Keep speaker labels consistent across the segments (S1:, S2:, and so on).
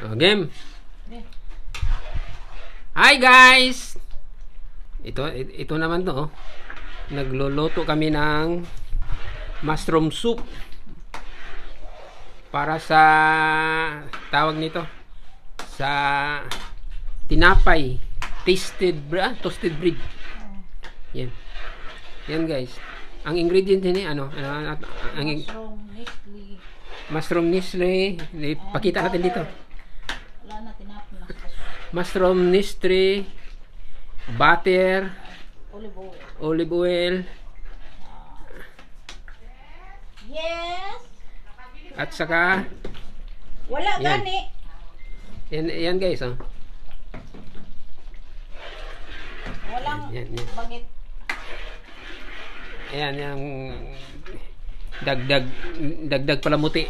S1: Game. Hi guys. Ito naman to. Nagluluto kami ng mushroom soup para sa tawag nito sa tinapay, toasted bread. Yan. Yan guys. Ang ingredient niya ang mushroom Nestle. Pakita natin dito. Mushroom Nestle, butter, olive oil.
S2: Yes.
S1: At saka
S2: Wala
S1: yan.
S2: gani.
S1: Yan guys, oh.
S2: Walang
S1: Yan.
S2: bagit.
S1: Ayan, yung dagdag palamuti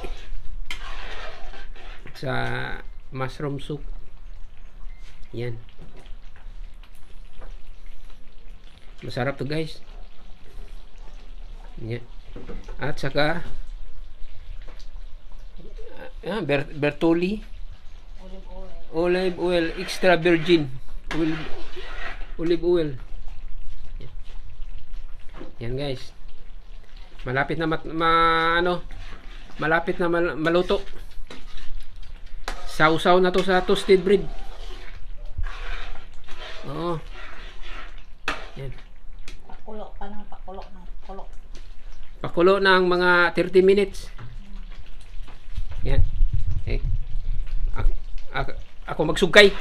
S1: sa mushroom soup. Yan. Masarap to guys. Yan. At saka Bertolli olive oil extra virgin olive oil. Yan guys. Malapit na malapit na maluto. Sausaw na to sa toasted bread. Oo. Yan.
S2: Pakulo pa ng pakulo.
S1: Pakulo ng mga 30 minutes. Yan. Okay. Ako magsugkay.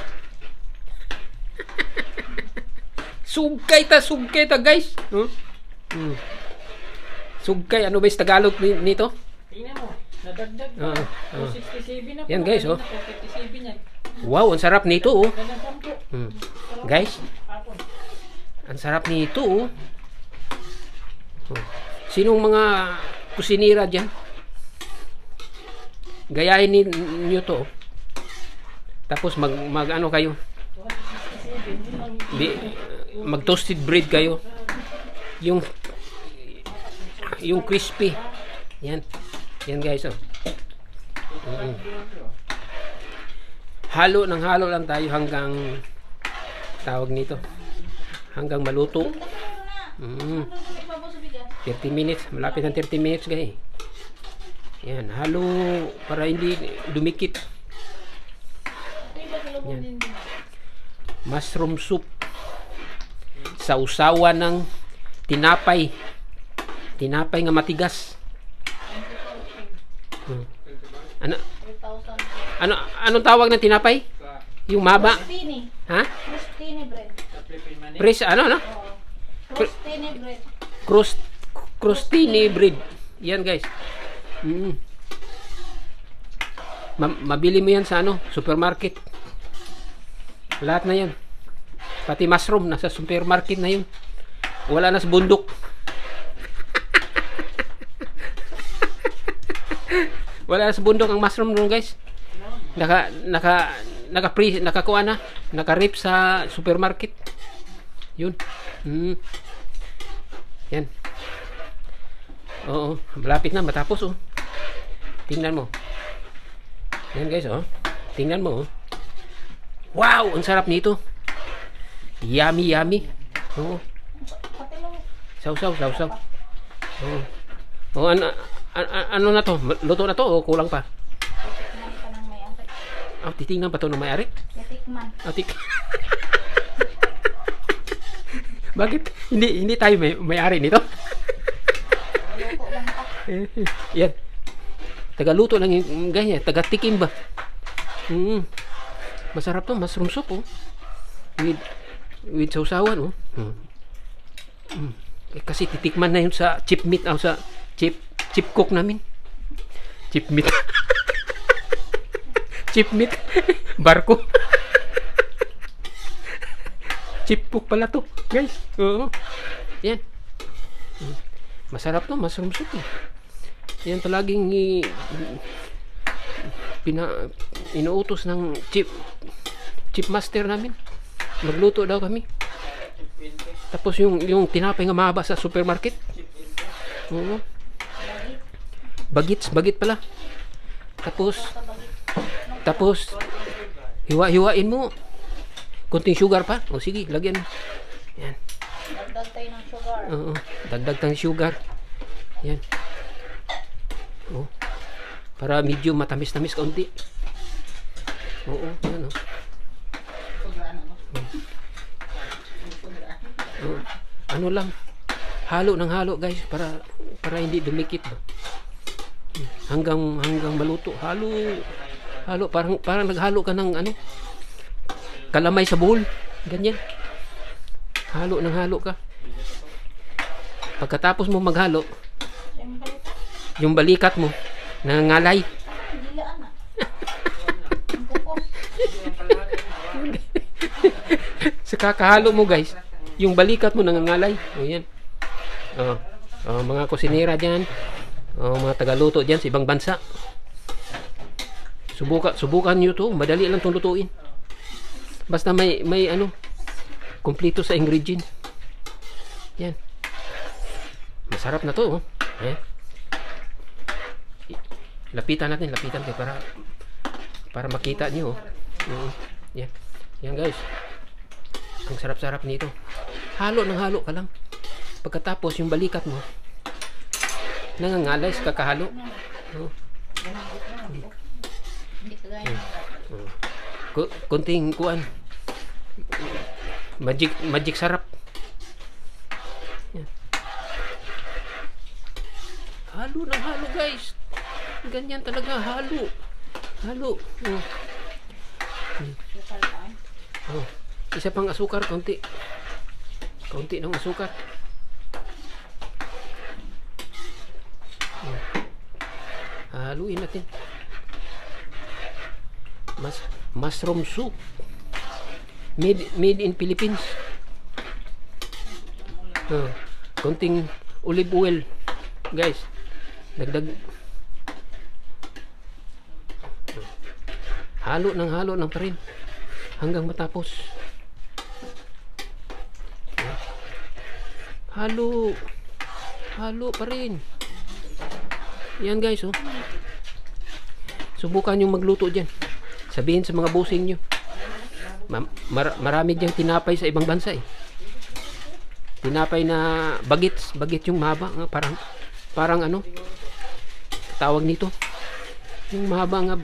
S1: Sugkay ta guys. Sugkay, ano ba yung Tagalog nito?
S3: Tingnan mo, nadagdag pa. 267 na po.
S1: Yan guys, oh.
S3: 257 yan.
S1: Wow, ang sarap nito, oh.
S3: Ganun po.
S1: Guys, ang sarap nito, oh. Sinong mga kusinira dyan? Gayahin niyo to, oh. Tapos mag ano kayo? Mag toasted bread kayo. Yung crispy. Yan. Yan guys, oh. Halo lang tayo hanggang tawag nito. Hanggang maluto. 30 minutes. Malapit ng 30 minutes guys. Yan. Halo para hindi dumikit. Yan. Mushroom soup. Sausawan ng tinapay. Tinapay nga matigas. Anong tawag ng tinapay? Yung maba?
S2: Crostini.
S1: Ha?
S2: Crostini bread.
S1: Ano?
S2: Crostini bread.
S1: Crostini bread. Yan guys. Mabili mo yan sa supermarket. Lahat na yan. Pati mushroom nasa supermarket na yun. Wala na sa bundok. Wala na sa bundok ang mushroom doon guys. Nakakuha na. Naka-rip sa supermarket. Yun. Yan. Oo. Malapit na matapos, oh. Tingnan mo. Yan guys, oh. Tingnan mo, oh. Wow! Ang sarap nito. Yummy. Oo. Sausaw. Oo. Oh, ano na to? Luto na to o kulang pa? Titingnan pa to ng may-ari?
S2: Tikman.
S1: Bakit? Hindi tayo may-ari nito? Yan. Tagaluto lang yung ganyan. Taga-tikim ba? Masarap to. Mushroom soup, oh. With sausawan, oh. Kasi titikman na yun sa chip meat, sa chip cook namin. Chip meat. Chip meat. Barko. Chip cook pala to, guys. Oo. Yan. Masarap to, mushroom soup, eh. Yan palaging inuutos ng chip master namin. Magluto daw kami. Tapos yung tinapay nga mahaba sa supermarket. Oo. Bagit pala. Tapos Hiwa-hiwain mo. Konting sugar pa. O sige, lagyan mo. Yan.
S2: Dagdag tayo ng sugar.
S1: Oo. Dagdag tang sugar. Yan. Oh. Para medyo matamis-tamis kaunti. Oo, yan oh. Oh. Ano lang. Halo ng halo guys para hindi dumikit ba. Hanggang maluto. Halo parang naghalo ka ng ano? Kalamay sa bowl. Ganyan. Halo ng halo ka. Pagkatapos mo maghalo, yung balikat mo nangangalay.
S2: Dilaan na. Ang kuko.
S1: Sa kakahalo mo guys, yung balikat mo nangangalay. O yan. Mga kusinera dyan, mga tagaluto dyan sa ibang bansa. Subukan nyo to. Madali lang itong lutuin. Basta may ano, kumpleto sa ingredient. Yan. Masarap na to. Oh. Eh. Lapitan kayo para makita nyo. Oh. Yan. Yan guys. Ang sarap-sarap nito. Halo ng halo ka lang. Pagkatapos yung balikat mo nangangalay sa kakahalo. Oh.
S2: Hindi kagaya ng
S1: Kunting kuan. Magic sarap. Yan. Halo ng halo guys. Ganyan talaga halo. Halo. Oh. Oh. Isa pang asukar, konti ng asukar. Haluin natin. Mushroom soup made in Philippines. Konting olive oil guys, dagdag. Halo lang pa rin hanggang matapos. Halo pa rin. Yan guys, oh. Subukan yung magluto dyan. Sabihin sa mga busing nyo. Marami dyan tinapay sa ibang bansa eh. Tinapay na bagit yung mahaba. Parang ano, tawag nito. Yung mahaba nga,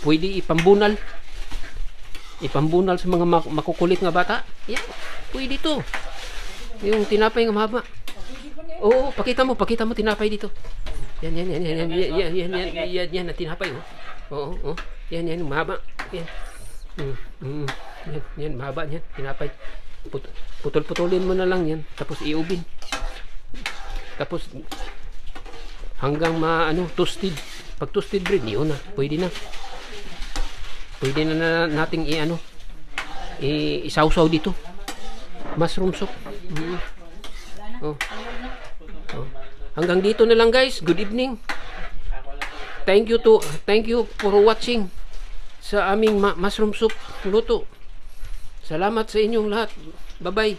S1: pwede ipambunal sa mga makukulit nga bata. Yan, pwede to. Yung tinapay nga mahaba. Oo, pakita mo tinapay dito. Yan na tinapay, oh. Oo. Yan mahaba. Yan. Yan mahaba yan, tinapay. Putol-putulin mo na lang yan, tapos iubin. Tapos hanggang toasted. Pag toasted bread, yun na, pwede na. Pwede na nating isawsaw dito. Mushroom soup. Oh. Hanggang dito na lang guys. Good evening. Thank you for watching sa aming mushroom soup luto. Salamat sa inyong lahat. Bye-bye.